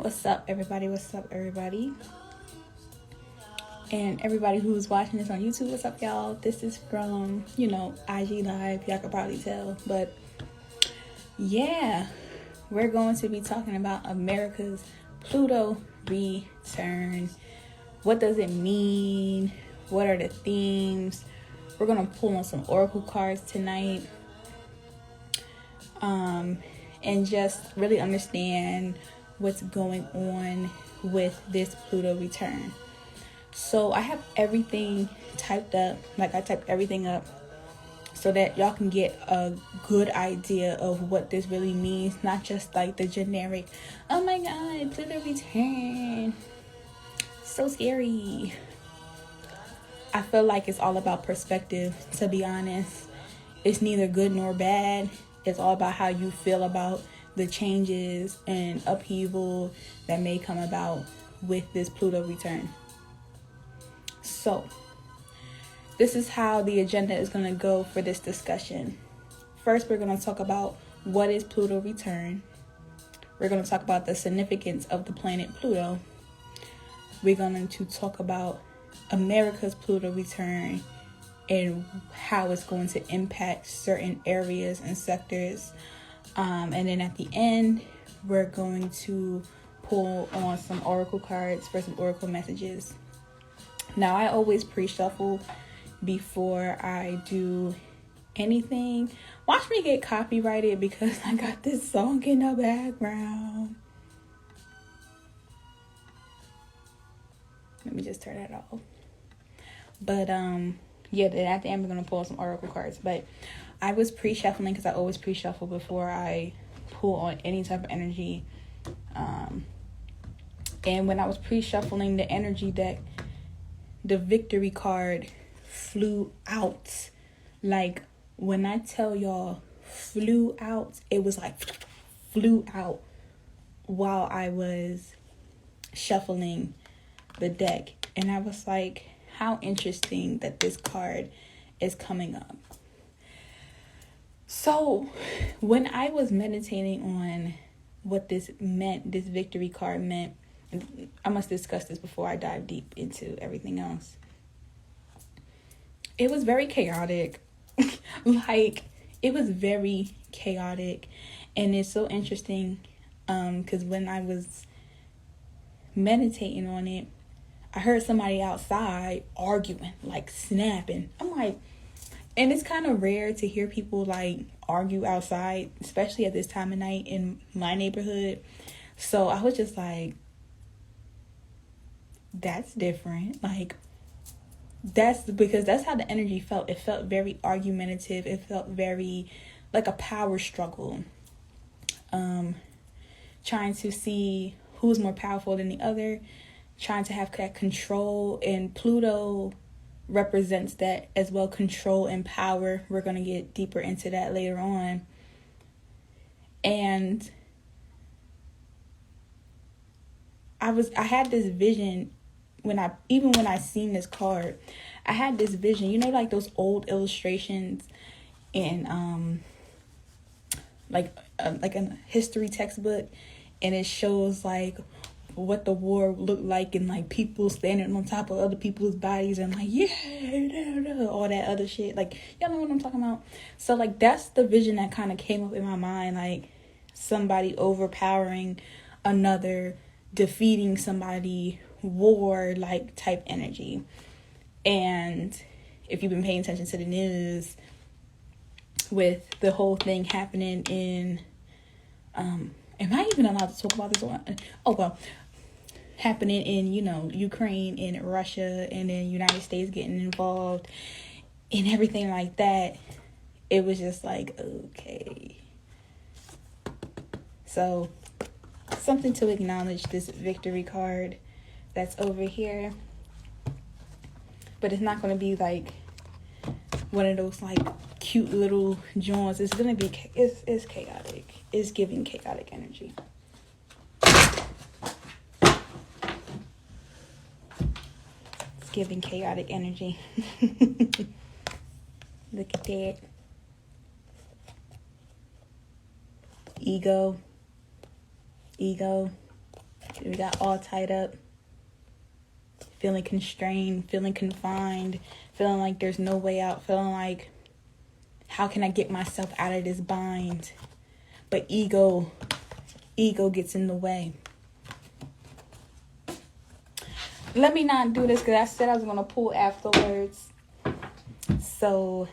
What's up, everybody? What's up, everybody? And everybody who's watching this on YouTube, what's up, y'all? This is from, IG Live. Y'all can probably tell. But, yeah, we're going to be talking about America's Pluto return. What does it mean? What are the themes? We're going to pull on some oracle cards tonight. And just really understand what's going on with this Pluto return. So I have everything typed up, like I typed everything up so that y'all can get a good idea of what this really means, not just like the generic, oh my god, Pluto return, so scary. I feel like it's all about perspective, to be honest. It's neither good nor bad. It's all about how you feel about the changes and upheaval that may come about with this Pluto return. So, this is how the agenda is going to go for this discussion. First, we're going to talk about what is Pluto return. We're going to talk about the significance of the planet Pluto. We're going to talk about America's Pluto return and how it's going to impact certain areas and sectors. And then at the end, we're going to pull on some oracle cards for some oracle messages. Now, I always pre-shuffle before I do anything. Watch me get copyrighted because I got this song in the background. Let me just turn that off. But, yeah, then at the end, we're going to pull some oracle cards. But I was pre-shuffling because I always pre-shuffle before I pull on any type of energy. And when I was pre-shuffling the energy deck, the victory card flew out. Like, when I tell y'all flew out, it was like flew out while I was shuffling the deck. And I was like, how interesting that this card is coming up. So when I was meditating on what this meant, this victory card meant, and I must discuss this before I dive deep into everything else. It was very chaotic. It was very chaotic. And it's so interesting because when I was meditating on it, I heard somebody outside arguing, like snapping. I'm like, and it's kind of rare to hear people like argue outside, especially at this time of night in my neighborhood. So I was just like, that's different. Like, that's because that's how the energy felt. It felt very argumentative. It felt very like a power struggle. Trying to see who's more powerful than the other. Trying to have that control, and Pluto represents that as well, control and power. We're going to get deeper into that later on. And I had this vision when I seen this card. I had this vision, like those old illustrations in like a history textbook, and it shows like what the war looked like, and like people standing on top of other people's bodies and like, yeah, all that other shit. Like, y'all know what I'm talking about? So like, that's the vision that kind of came up in my mind, like somebody overpowering another, defeating somebody, war like type energy. And if you've been paying attention to the news with the whole thing happening in am I even allowed to talk about this one? Oh well, happening in Ukraine and Russia, and then United States getting involved and everything like that. It was just like, okay. So something to acknowledge this victory card that's over here. But it's not going to be like one of those like cute little joints. It's going to be, it's chaotic. It's giving chaotic energy. It's giving chaotic energy. Look at that. Ego. We got all tied up, feeling constrained, feeling confined, feeling like there's no way out, feeling like, how can I get myself out of this bind? But ego gets in the way. Let me not do this because I said I was going to pull afterwards. So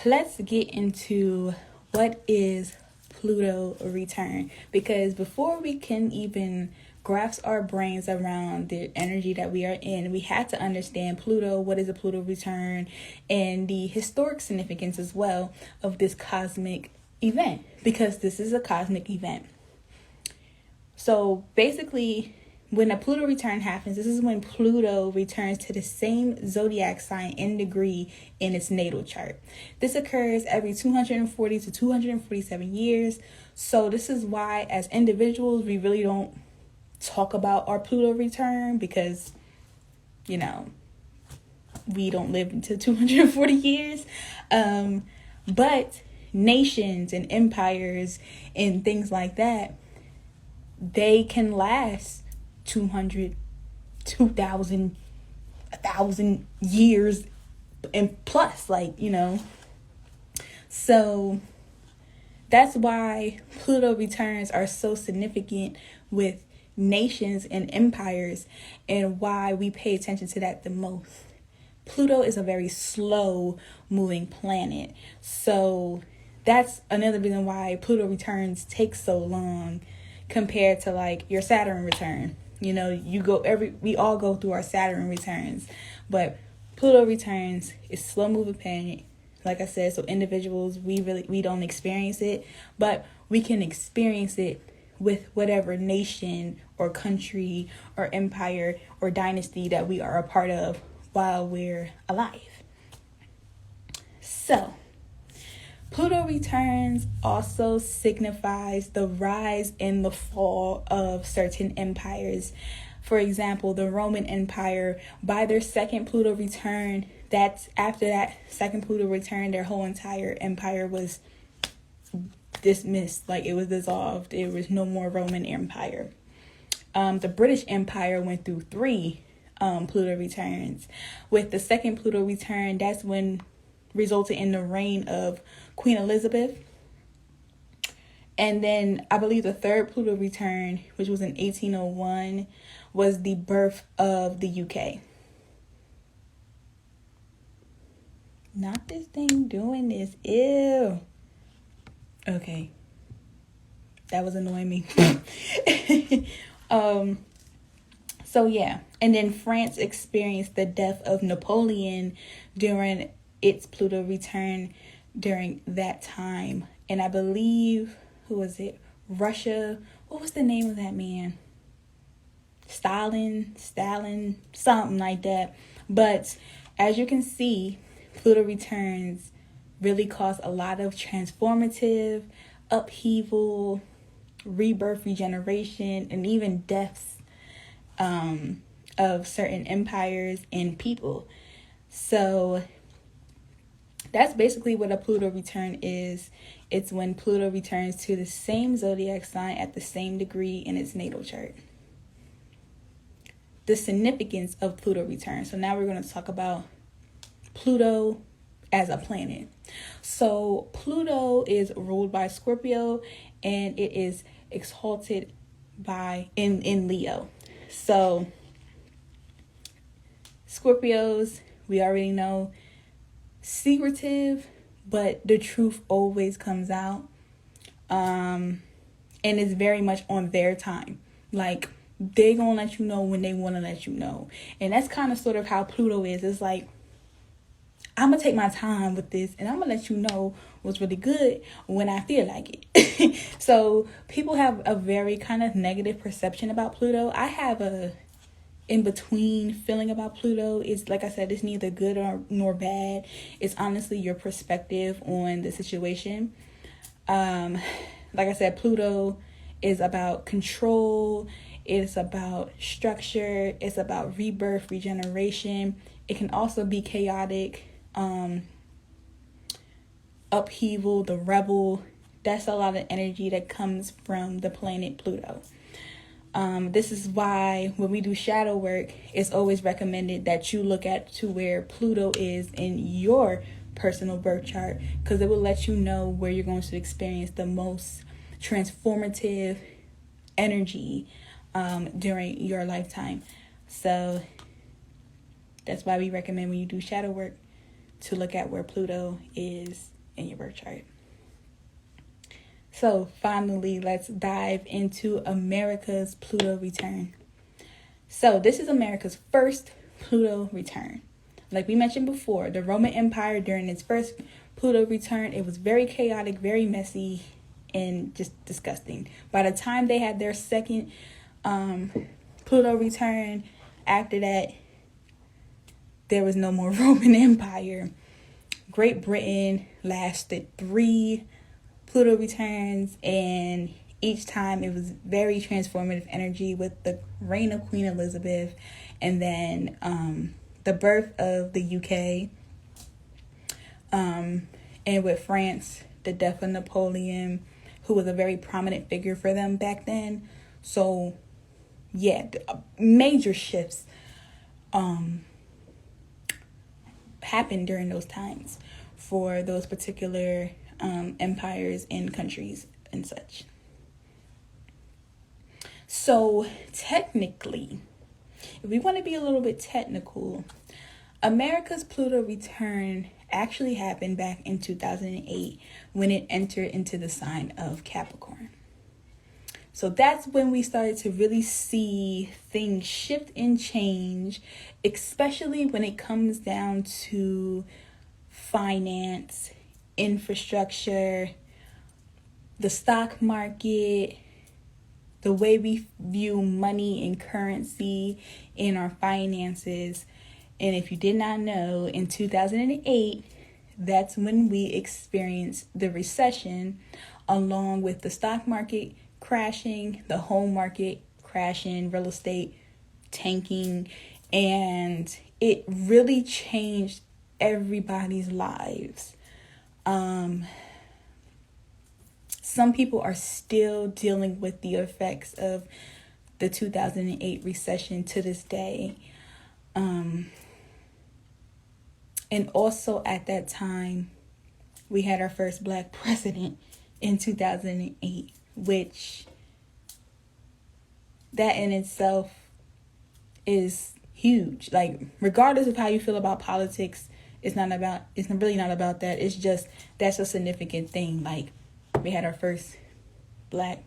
let's get into what is Pluto return. Because before we can even grasp our brains around the energy that we are in, we had to understand Pluto, what is a Pluto return, and the historic significance as well of this cosmic event, because this is a cosmic event. So basically, when a Pluto return happens, this is when Pluto returns to the same zodiac sign and degree in its natal chart. This occurs every 240 to 247 years. So this is why, as individuals, we really don't talk about our Pluto return, because, you know, we don't live into 240 years. But nations and empires and things like that, they can last 200, 2,000, 1,000 years and plus, like, you know. So that's why Pluto returns are so significant with nations and empires, and why we pay attention to that the most. Pluto is a very slow moving planet, so that's another reason why Pluto returns take so long compared to like your Saturn return. You know, we all go through our Saturn returns, but Pluto returns is slow moving planet. Like I said, so individuals, we don't experience it, but we can experience it with whatever nation or country or empire or dynasty that we are a part of while we're alive. So Pluto returns also signifies the rise and the fall of certain empires. For example, the Roman Empire, by their second Pluto return, that's after that second Pluto return, their whole entire empire was dismissed, like it was dissolved. There was no more Roman Empire. The British Empire went through 3 Pluto returns. With the second Pluto return, that's when resulted in the reign of Queen Elizabeth. And then I believe the third Pluto return, which was in 1801, was the birth of the UK. Not this thing doing this. Ew. Okay. That was annoying me. So yeah. And then France experienced the death of Napoleon during its Pluto return during that time. And I believe, who was it? Russia. What was the name of that man? Stalin, something like that. But as you can see, Pluto returns really cause a lot of transformative upheaval, rebirth, regeneration, and even deaths of certain empires and people. So that's basically what a Pluto return is. It's when Pluto returns to the same zodiac sign at the same degree in its natal chart. The significance of Pluto return. So now we're going to talk about Pluto as a planet. So Pluto is ruled by Scorpio, and it is exalted by in Leo. So Scorpios, we already know, secretive, but the truth always comes out. And it's very much on their time. Like, they gonna let you know when they want to let you know. And that's kind of sort of how Pluto is. It's like, I'm gonna take my time with this, and I'm gonna let you know what's really good when I feel like it. So people have a very kind of negative perception about Pluto. I have a in-between feeling about Pluto. It's like I said, it's neither good nor bad. It's honestly your perspective on the situation. Like I said, Pluto is about control. It's about structure. It's about rebirth, regeneration. It can also be chaotic, upheaval, the rebel. That's a lot of energy that comes from the planet Pluto. This is why when we do shadow work, it's always recommended that you look at to where Pluto is in your personal birth chart, because it will let you know where you're going to experience the most transformative energy during your lifetime. So that's why we recommend when you do shadow work to look at where Pluto is in your birth chart. So finally, let's dive into America's Pluto return. So this is America's first Pluto return. Like we mentioned before, the Roman Empire during its first Pluto return, it was very chaotic, very messy, and just disgusting. By the time they had their second Pluto return, after that, there was no more Roman Empire. Great Britain lasted 3 Pluto returns, and each time it was very transformative energy with the reign of Queen Elizabeth, and then the birth of the UK, and with France, the death of Napoleon, who was a very prominent figure for them back then. So yeah, major shifts happened during those times for those particular empires and countries and such. So technically, if we want to be a little bit technical, America's Pluto return actually happened back in 2008 when it entered into the sign of Capricorn. So that's when we started to really see things shift and change, especially when it comes down to finance, infrastructure, the stock market, the way we view money and currency in our finances. And if you did not know, in 2008, that's when we experienced the recession, along with the stock market crashing, the home market crashing, real estate tanking, and it really changed everybody's lives. Some people are still dealing with the effects of the 2008 recession to this day. And also at that time, we had our first Black president in 2008, which that in itself is huge. Like, regardless of how you feel about politics, it's really not about that. It's just, that's a significant thing. Like, we had our first Black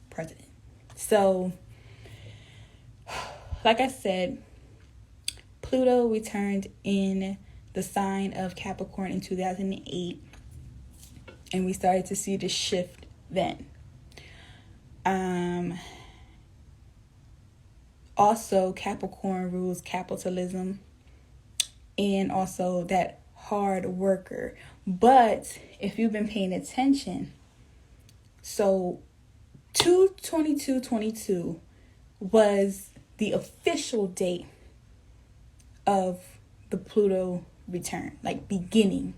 president. So, like I said, Pluto returned in the sign of Capricorn in 2008, and we started to see the shift then. Also, Capricorn rules capitalism and also that hard worker. But if you've been paying attention, so 2/22/22 was the official date of the Pluto return, like beginning.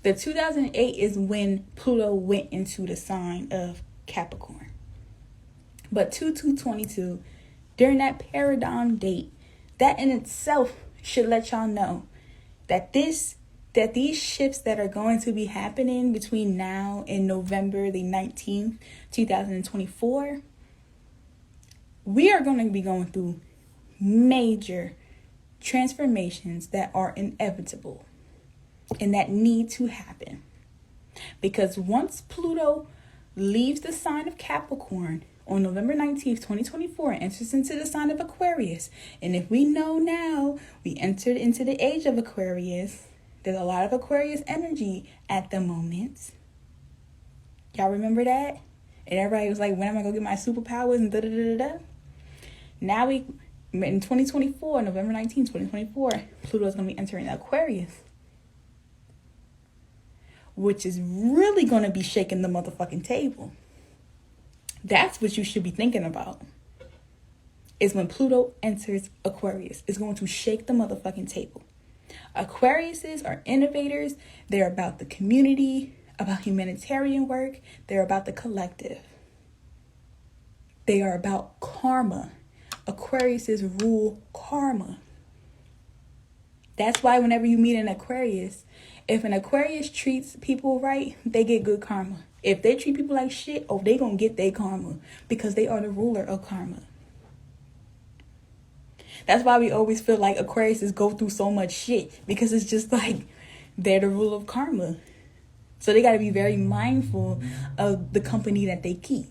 The 2008 is when Pluto went into the sign of Capricorn. But 2/2/22, during that paradigm date, that in itself should let y'all know that these shifts that are going to be happening between now and November the 19th, 2024, we are going to be going through major transformations that are inevitable and that need to happen. Because once Pluto leaves the sign of Capricorn on November 19th, 2024, and enters into the sign of Aquarius, and if we know now we entered into the age of Aquarius, there's a lot of Aquarius energy at the moment. Y'all remember that? And everybody was like, when am I going to get my superpowers and da-da-da-da-da? Now in 2024, November 19th, 2024, Pluto is going to be entering Aquarius, which is really going to be shaking the motherfucking table. That's what you should be thinking about. Is when Pluto enters Aquarius. It's going to shake the motherfucking table. Aquariuses are innovators. They're about the community, about humanitarian work. They're about the collective. They are about karma. Aquariuses rule karma. That's why whenever you meet an Aquarius, if an Aquarius treats people right, they get good karma. If they treat people like shit, oh, they gonna get their karma because they are the ruler of karma. That's why we always feel like Aquariuses go through so much shit, because it's just like they're the ruler of karma. So they got to be very mindful of the company that they keep.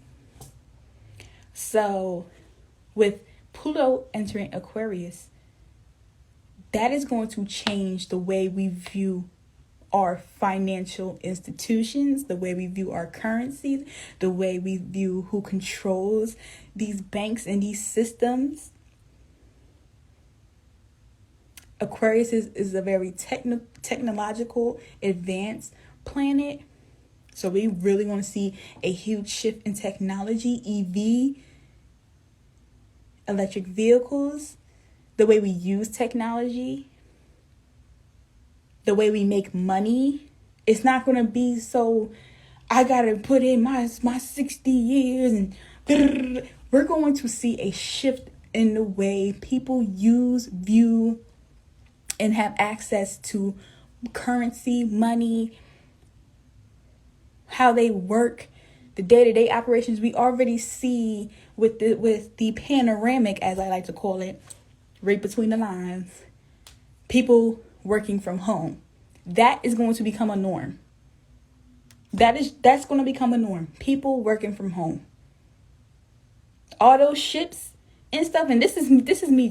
So with Pluto entering Aquarius, that is going to change the way we view our financial institutions, the way we view our currencies, the way we view who controls these banks and these systems. Aquarius is a very technological, advanced planet. So we really want to see a huge shift in technology, EV, electric vehicles, the way we use technology, the way we make money. It's not going to be so, I got to put in my 60 years and we're going to see a shift in the way people use, view, and have access to currency, money, how they work, the day-to-day operations. We already see with the panoramic, as I like to call it, right between the lines, people working from home. That is going to become a norm. That's going to become a norm. People working from home. All those ships and stuff, and this is me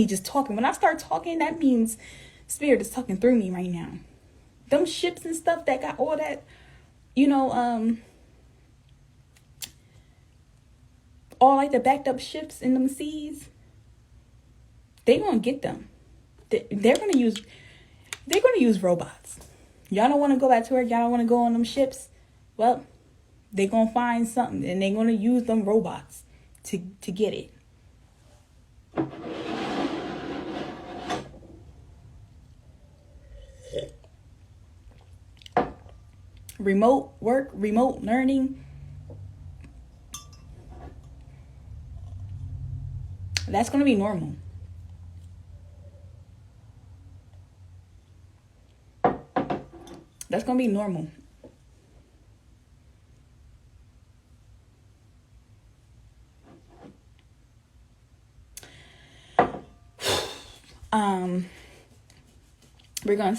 just talking. When I start talking, that means Spirit is talking through me right now. Them ships and stuff that got all that, all like the backed up ships in them seas, they gonna get them. They're gonna use robots. Y'all don't want to go back to work. Y'all don't want to go on them ships. Well, they gonna find something and they gonna use them robots to get it. Remote work, remote learning. That's going to be normal. That's going to be normal. We're gonna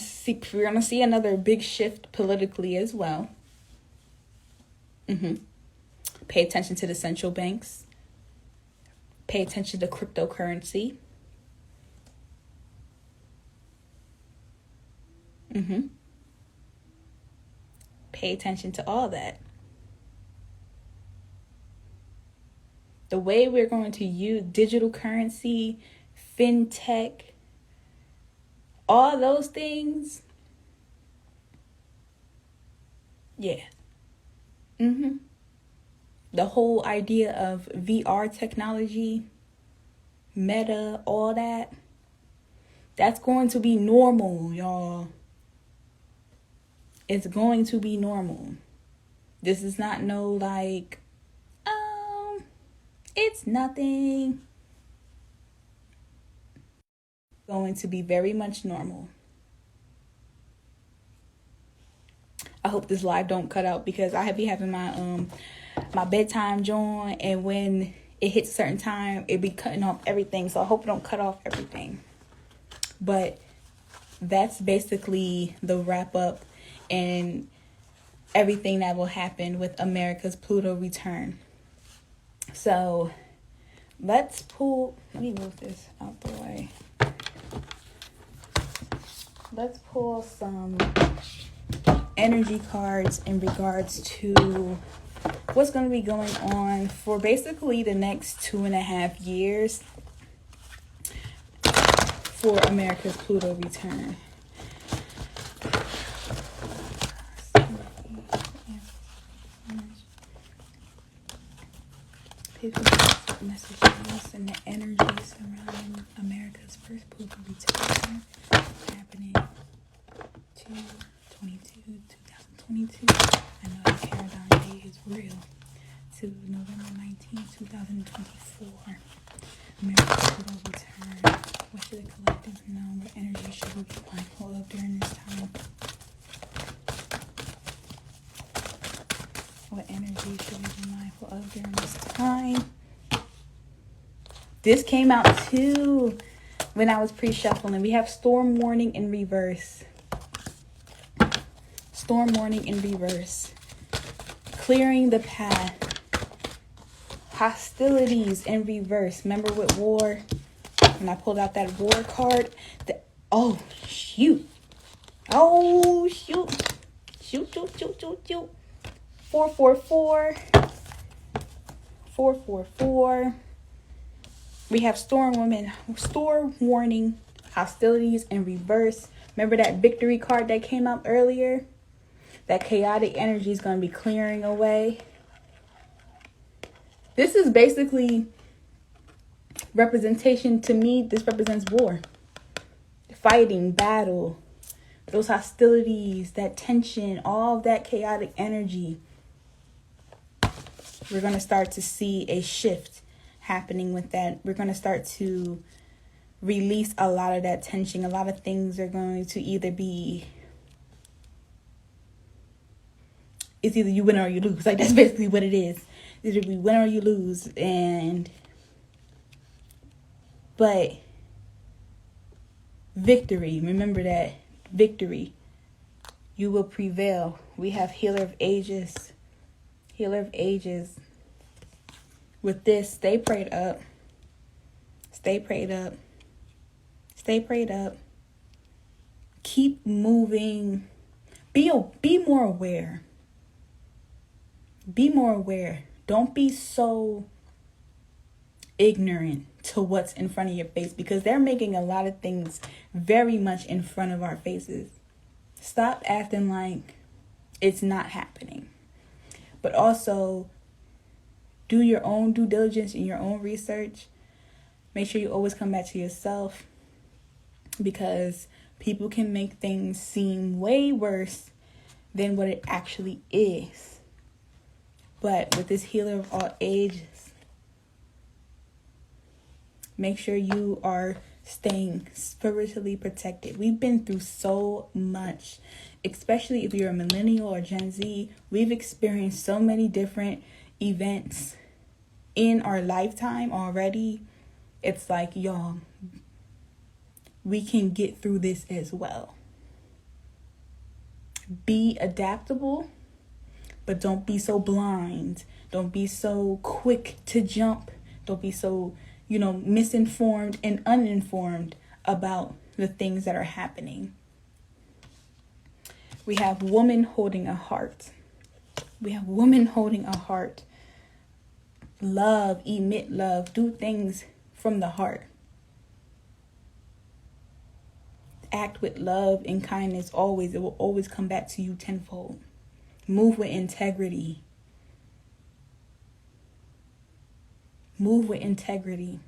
see another big shift politically as well. Pay attention to the central banks. Pay attention to cryptocurrency. Pay attention to all that. The way we're going to use digital currency, fintech, all those things. Yeah. The whole idea of VR technology, meta, all that. That's going to be normal, y'all. It's going to be normal. This is not it's nothing. Going to be very much normal. I hope this live don't cut out because I be having my my bedtime joint, and when it hits a certain time, it be cutting off everything. So I hope it don't cut off everything. But that's basically the wrap up and everything that will happen with America's Pluto return. So let me move this out the way. Let's pull some energy cards in regards to what's going to be going on for basically the next 2.5 years for America's Pluto return. Messages and the energies surrounding America's first Pluto return happening 2022. I know the paradigm day is real. to November 19th, 2024. American Pluto return. What should the collective know? What energy should we be mindful of during this time? What energy should we be mindful of during this time? This came out too when I was pre-shuffling. We have storm warning in reverse. Storm warning in reverse. Clearing the path. Hostilities in reverse. Remember with war? When I pulled out that war card. Oh, shoot. Oh, shoot. Shoot, shoot, shoot, shoot, shoot. 444. 444. We have storm warning, hostilities in reverse. Remember that victory card that came up earlier? That chaotic energy is going to be clearing away. This is basically representation to me. This represents war, fighting, battle, those hostilities, that tension, all of that chaotic energy. We're going to start to see a shift happening with that. We're going to start to release a lot of that tension. A lot of things are going to either be, it's either you win or you lose. Like, that's basically what it is. Either we win or you lose. But victory, remember that victory, you will prevail. We have healer of ages. Healer of ages. With this, stay prayed up. Stay prayed up. Stay prayed up. Keep moving. Be more aware. Be more aware. Don't be so ignorant to what's in front of your face, because they're making a lot of things very much in front of our faces. Stop acting like it's not happening. But also, do your own due diligence and your own research. Make sure you always come back to yourself, because people can make things seem way worse than what it actually is. But with this healer of all ages, make sure you are staying spiritually protected. We've been through so much, especially if you're a millennial or Gen Z. We've experienced so many different events in our lifetime already. It's like, y'all, we can get through this as well. Be adaptable, but don't be so blind. Don't be so quick to jump. Don't be so, misinformed and uninformed about the things that are happening. We have woman holding a heart. We have woman holding a heart. Love, emit love, do things from the heart. Act with love and kindness always. It will always come back to you tenfold. Move with integrity. Move with integrity.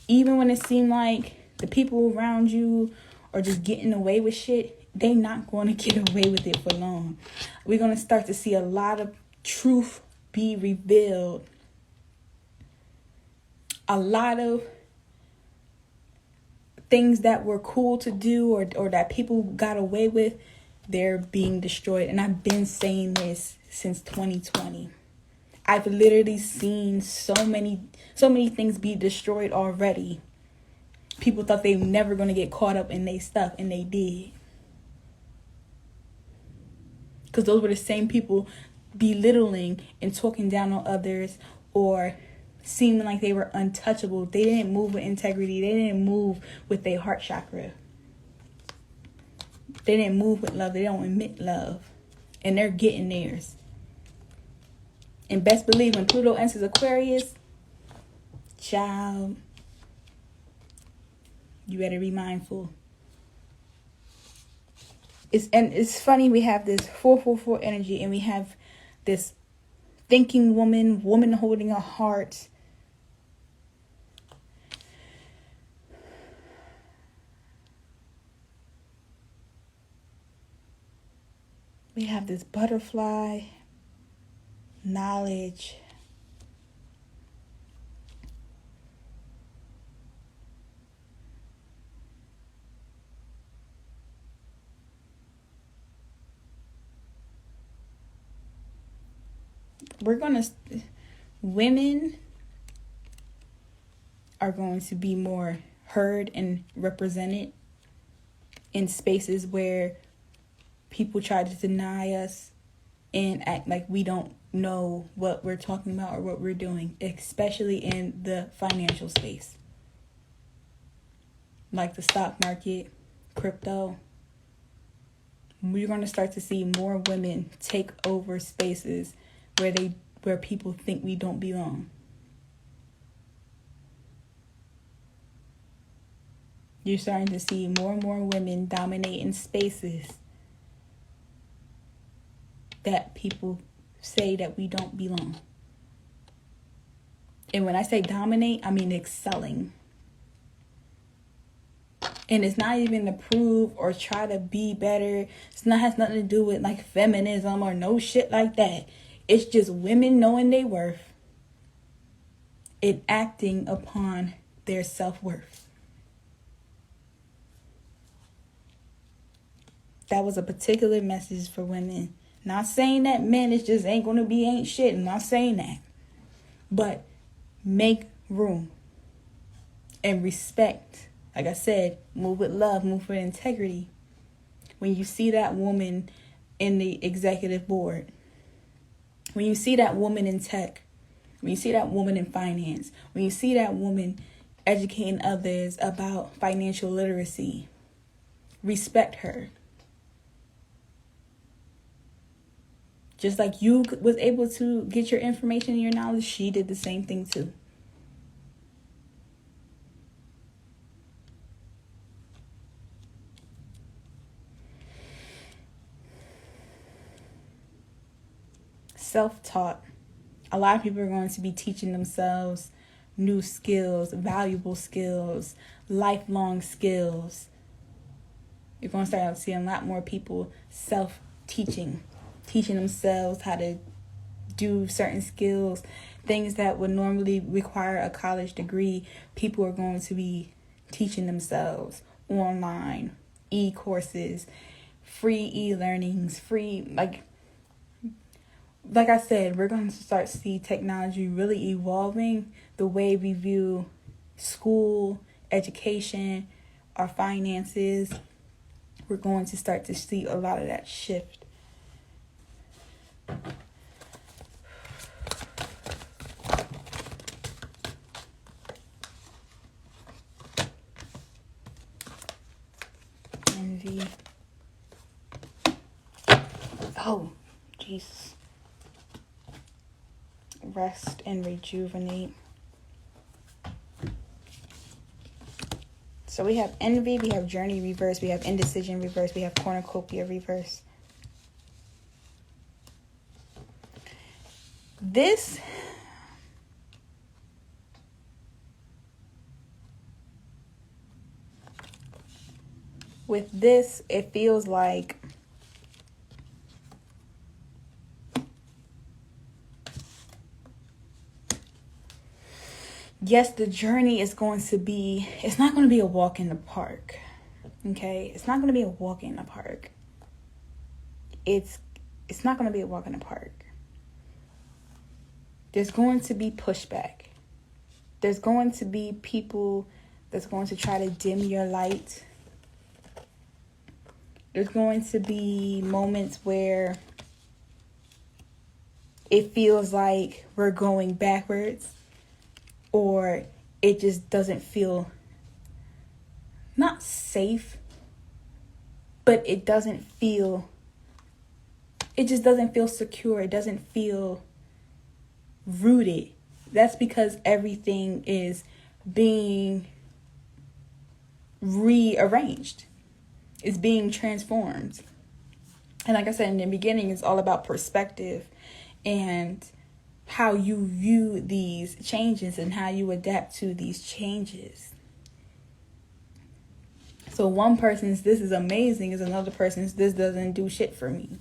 Even when it seems like the people around you are just getting away with shit, they not going to get away with it for long. We're going to start to see a lot of truth be revealed. A lot of things that were cool to do or that people got away with, they're being destroyed. And I've been saying this since 2020. I've literally seen so many things be destroyed already. People thought they were never going to get caught up in their stuff, and they did. Because those were the same people belittling and talking down on others, or seeming like they were untouchable. They didn't move with integrity. They didn't move with their heart chakra. They didn't move with love. They don't emit love. And they're getting theirs. And best believe when Pluto enters Aquarius, child, you better be mindful. It's funny, we have this 444 energy, and we have this thinking woman holding a heart. We have this butterfly, knowledge, women are going to be more heard and represented in spaces where people try to deny us and act like we don't know what we're talking about or what we're doing, especially in the financial space, like the stock market, crypto. We're going to start to see more women take over spaces where people think we don't belong. You're starting to see more and more women dominate in spaces that people say that we don't belong. And when I say dominate, I mean excelling. And it's not even to prove or try to be better. Has nothing to do with like feminism or no shit like that. It's just women knowing their worth and acting upon their self-worth. That was a particular message for women. Not saying that men is just ain't shit. I'm not saying that. But make room and respect. Like I said, move with love, move with integrity. When you see that woman in the executive board, when you see that woman in tech, when you see that woman in finance, when you see that woman educating others about financial literacy, respect her. Just like you was able to get your information and your knowledge, she did the same thing too. Self-taught. A lot of people are going to be teaching themselves new skills, valuable skills, lifelong skills. You're going to start seeing a lot more people self-teaching. Teaching themselves how to do certain skills, things that would normally require a college degree. People are going to be teaching themselves online, e-courses, free e-learnings, free, like I said, we're going to start to see technology really evolving the way we view school, education, our finances. We're going to start to see a lot of that shift. Envy. Oh, Jesus. Rest and rejuvenate. So we have envy, we have journey reverse, we have indecision reverse, we have cornucopia reverse. With this, it feels like yes, the journey is going to be, it's not going to be a walk in the park. Okay? It's not going to be a walk in the park. It's not going to be a walk in the park. There's going to be pushback. There's going to be people that's going to try to dim your light. There's going to be moments where it feels like we're going backwards, or it just doesn't feel not safe, but it just doesn't feel secure. It doesn't feel rooted. That's because everything is being rearranged. It's being transformed. And like I said in the beginning, it's all about perspective and how you view these changes and how you adapt to these changes. So one person's this is amazing is another person's this doesn't do shit for me.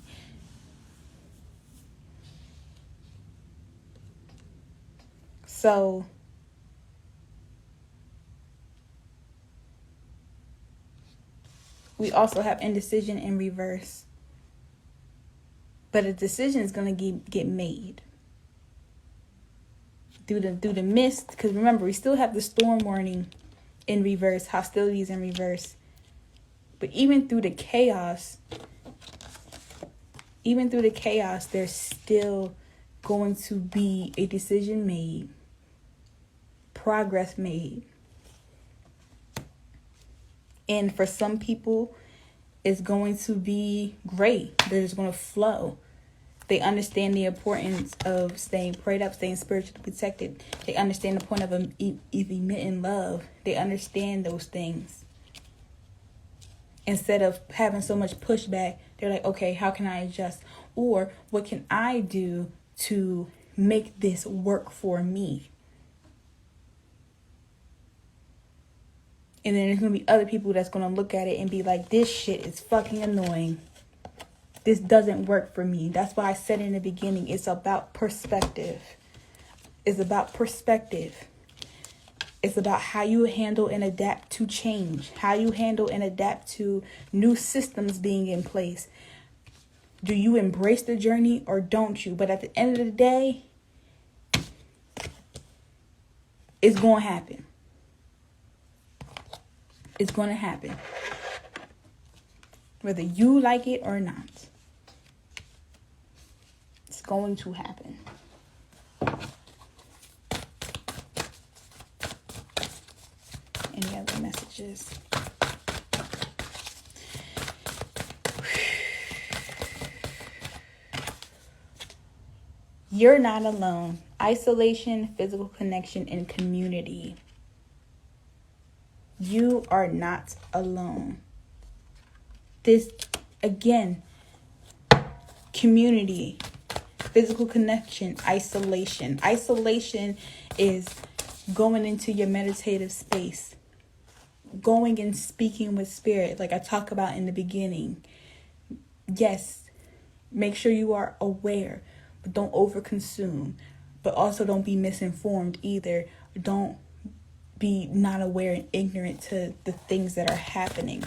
So we also have indecision in reverse. But a decision is going to get made. through the mist, because remember, we still have the storm warning in reverse, hostilities in reverse. But even through the chaos, there's still going to be a decision made, progress made. And for some people, it's going to be great. They're just going to flow. They understand the importance of staying prayed up, staying spiritually protected. They understand the point of emitting love. They understand those things. Instead of having so much pushback, they're like, okay, how can I adjust? Or what can I do to make this work for me? And then there's going to be other people that's going to look at it and be like, this shit is fucking annoying. This doesn't work for me. That's why I said in the beginning, it's about perspective. It's about perspective. It's about how you handle and adapt to change. How you handle and adapt to new systems being in place. Do you embrace the journey or don't you? But at the end of the day, it's going to happen. It's going to happen. Whether you like it or not. It's going to happen. Any other messages? You're not alone. Isolation, physical connection, and community. You are not alone. This, again, community, physical connection, isolation. Isolation is going into your meditative space. Going and speaking with spirit, like I talked about in the beginning. Yes, make sure you are aware, but don't overconsume. But also don't be misinformed either. Don't be not aware and ignorant to the things that are happening.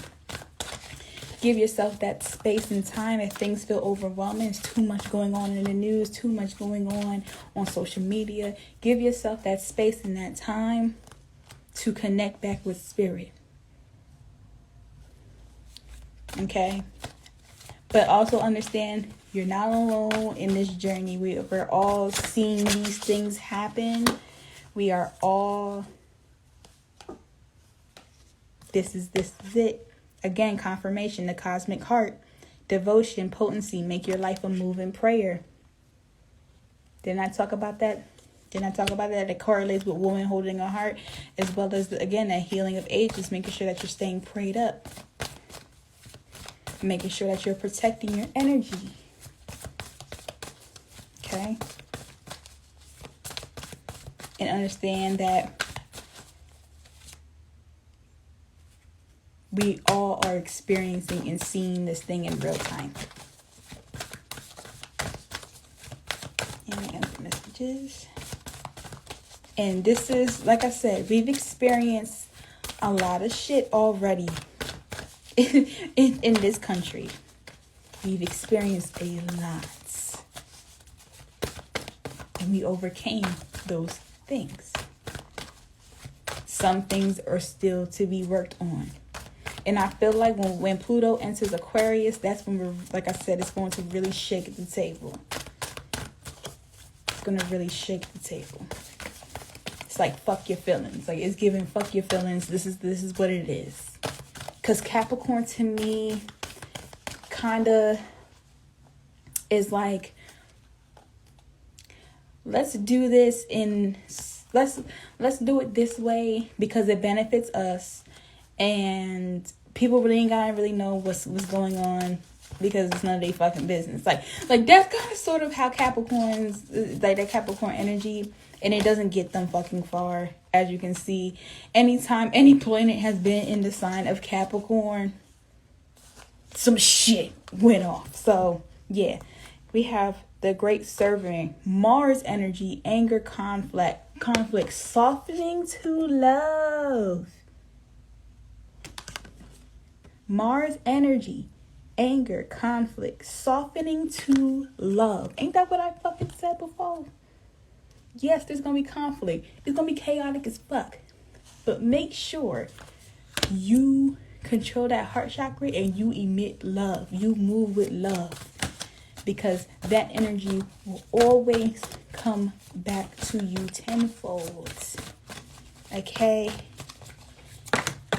Give yourself that space and time if things feel overwhelming. There's too much going on in the news, too much going on social media. Give yourself that space and that time to connect back with spirit. Okay? But also understand you're not alone in this journey. We're all seeing these things happen. We are all... This is it. Again, confirmation, the cosmic heart, devotion, potency, make your life a move in prayer. Didn't I talk about that? It correlates with woman holding a heart, as well as, again, that healing of ages, making sure that you're staying prayed up. Making sure that you're protecting your energy. Okay? And understand that we all are experiencing and seeing this thing in real time. Any other messages? And this is, like I said, we've experienced a lot of shit already in this country. We've experienced a lot. And we overcame those things. Some things are still to be worked on. And I feel like when Pluto enters Aquarius, that's when we're, like I said, it's going to really shake the table. It's going to really shake the table. It's like, fuck your feelings. Like, it's giving fuck your feelings. This is what it is. Because Capricorn, to me, kind of is like, let's do this let's do it this way because it benefits us. And people really ain't gotta really know what's going on because it's none of their fucking business. Like that's kind of sort of how Capricorns, like that Capricorn energy, and it doesn't get them fucking far. As you can see, anytime any planet has been in the sign of Capricorn, some shit went off. So yeah, we have the great servant, Mars energy, anger, conflict, softening to love. Mars energy, anger, conflict, softening to love. Ain't that what I fucking said before? Yes, there's going to be conflict. It's going to be chaotic as fuck. But make sure you control that heart chakra and you emit love. You move with love. Because that energy will always come back to you tenfold. Okay?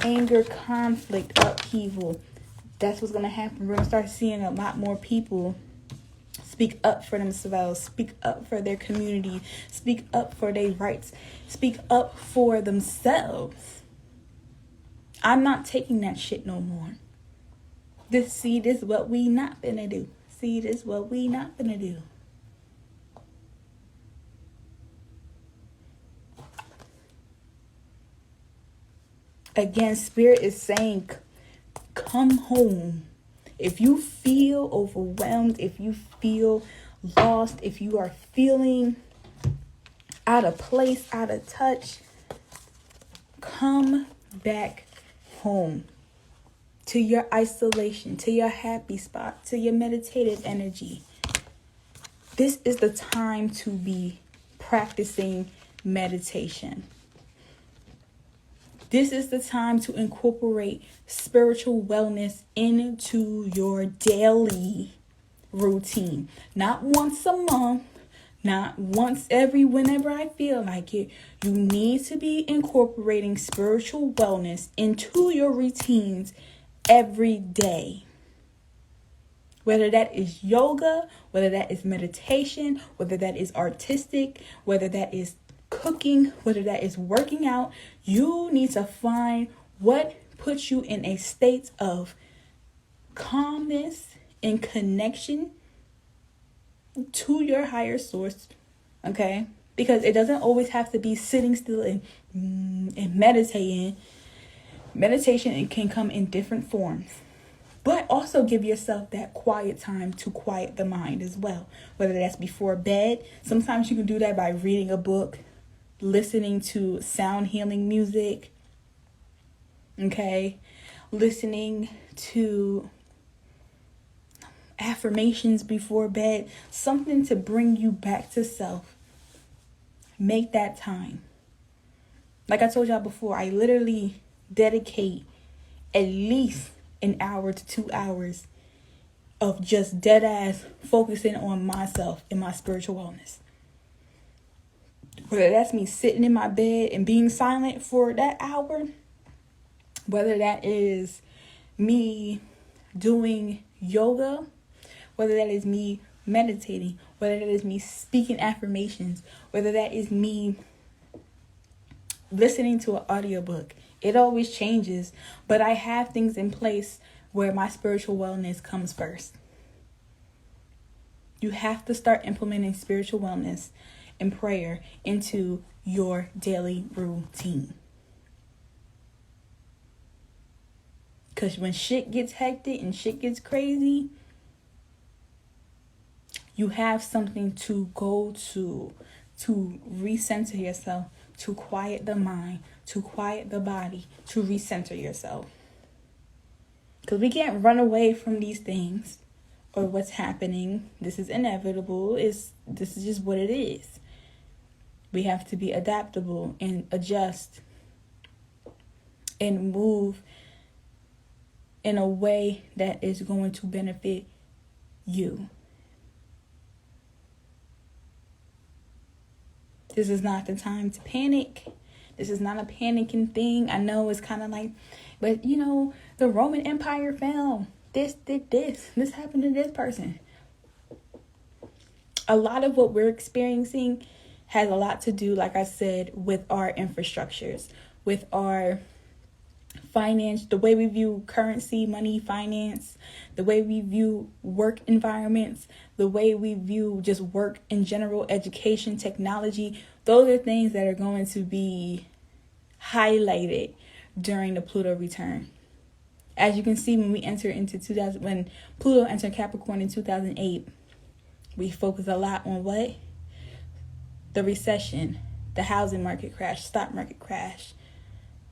Anger, conflict, upheaval. That's what's going to happen. We're going to start seeing a lot more people speak up for themselves, speak up for their community, speak up for their rights, speak up for themselves. I'm not taking that shit no more. This is what we not gonna do. This is what we not gonna do. Again, Spirit is saying, come home. If you feel overwhelmed, if you feel lost, if you are feeling out of place, out of touch, come back home to your isolation, to your happy spot, to your meditative energy. This is the time to be practicing meditation. This is the time to incorporate spiritual wellness into your daily routine. Not once a month, not once whenever I feel like it. You need to be incorporating spiritual wellness into your routines every day. Whether that is yoga, whether that is meditation, whether that is artistic, whether that is cooking, whether that is working out, you need to find what puts you in a state of calmness and connection to your higher source. Okay? Because it doesn't always have to be sitting still and meditating. Meditation can come in different forms. But also give yourself that quiet time to quiet the mind as well. Whether that's before bed. Sometimes you can do that by reading a book, listening to sound healing music. Okay? Listening to affirmations before bed. Something to bring you back to self. Make that time. Like I told y'all before, I literally dedicate at least an hour to 2 hours of just dead ass focusing on myself and my spiritual wellness. Whether that's me sitting in my bed and being silent for that hour, whether that is me doing yoga, whether that is me meditating, whether that is me speaking affirmations, whether that is me listening to an audiobook. It always changes, but I have things in place where my spiritual wellness comes first. You have to start implementing spiritual wellness and prayer into your daily routine. Because when shit gets hectic and shit gets crazy, you have something to go to recenter yourself, to quiet the mind, to quiet the body, to recenter yourself. Because we can't run away from these things or what's happening. This is inevitable. This is just what it is. We have to be adaptable and adjust and move in a way that is going to benefit you. This is not the time to panic. This is not a panicking thing. I know it's kind of like, but you know, the Roman Empire fell. This did this. This happened to this person. A lot of what we're experiencing has a lot to do, like I said, with our infrastructures, with our finance, the way we view currency, money, finance, the way we view work environments, the way we view just work in general, education, technology. Those are things that are going to be highlighted during the Pluto return. As you can see, when when Pluto entered Capricorn in 2008, we focus a lot on what? The recession, the housing market crash, stock market crash.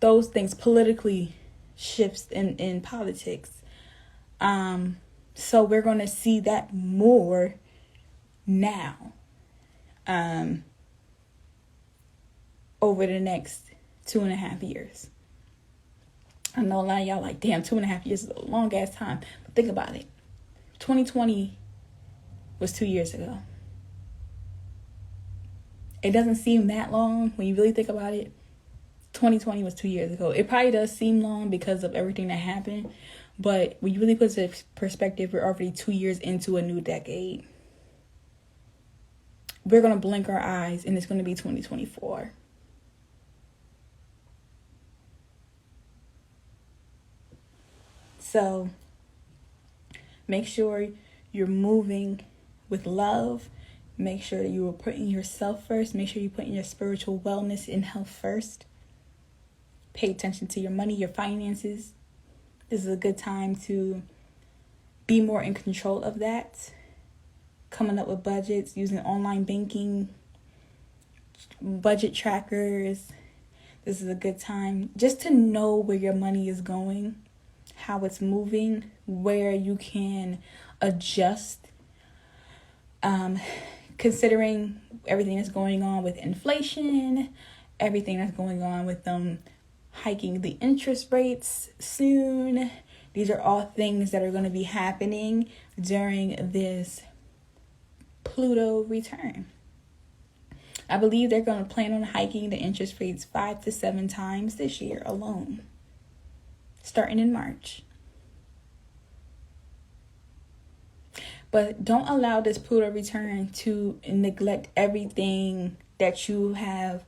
Those things, politically shifts in politics. So we're going to see that more now. over the next 2.5 years. I know a lot of y'all like, damn, 2.5 years is a long ass time. But think about it. 2020 was 2 years ago. It doesn't seem that long when you really think about it. 2020 was 2 years ago. It probably does seem long because of everything that happened. But when you really put it into perspective, we're already 2 years into a new decade. We're going to blink our eyes and it's going to be 2024. So make sure you're moving with love. Make sure that you are putting yourself first. Make sure you're putting your spiritual wellness and health first. Pay attention to your money, your finances. This is a good time to be more in control of that. Coming up with budgets, using online banking, budget trackers. This is a good time just to know where your money is going, how it's moving, where you can adjust. Considering everything that's going on with inflation, everything that's going on with them hiking the interest rates soon. These are all things that are going to be happening during this Pluto return. I believe they're going to plan on hiking the interest rates 5 to 7 times this year alone, starting in March. But don't allow this Pluto return to neglect everything that you have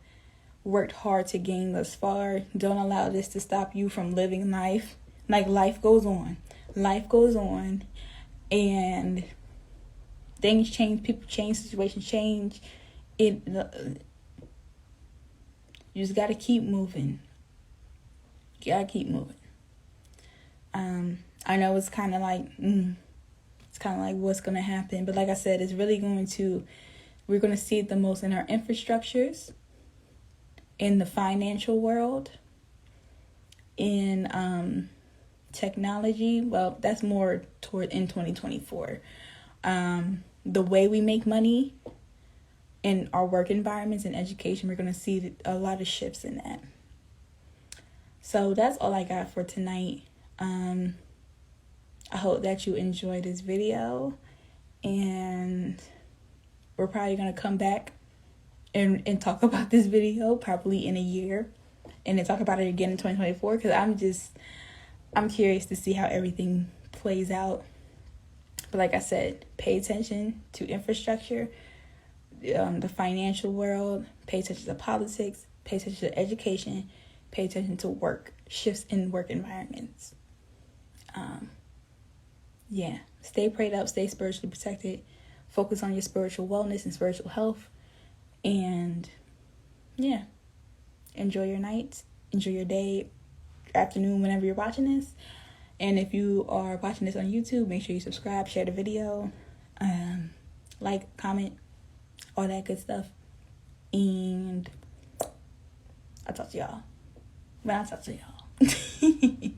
worked hard to gain thus far. Don't allow this to stop you from living life. Like, life goes on. Life goes on. And things change, people change, situations change. You just got to keep moving. You got to keep moving. I know it's kind of like... It's kind of like what's going to happen. But like I said, it's really we're going to see it the most in our infrastructures, in the financial world, in technology. Well, that's more toward in 2024. The way we make money in our work environments and education, we're going to see a lot of shifts in that. So that's all I got for tonight. I hope that you enjoyed this video, and we're probably going to come back and talk about this video probably in a year, and then talk about it again in 2024, because I'm curious to see how everything plays out. But like I said, pay attention to infrastructure, the financial world, pay attention to politics, pay attention to education, pay attention to work, shifts in work environments. Yeah, stay prayed up, stay spiritually protected, focus on your spiritual wellness and spiritual health, and yeah, enjoy your night, enjoy your day, afternoon, whenever you're watching this. And if you are watching this on YouTube, make sure you subscribe, share the video, like, comment, all that good stuff. And I'll talk to y'all when I talk to y'all.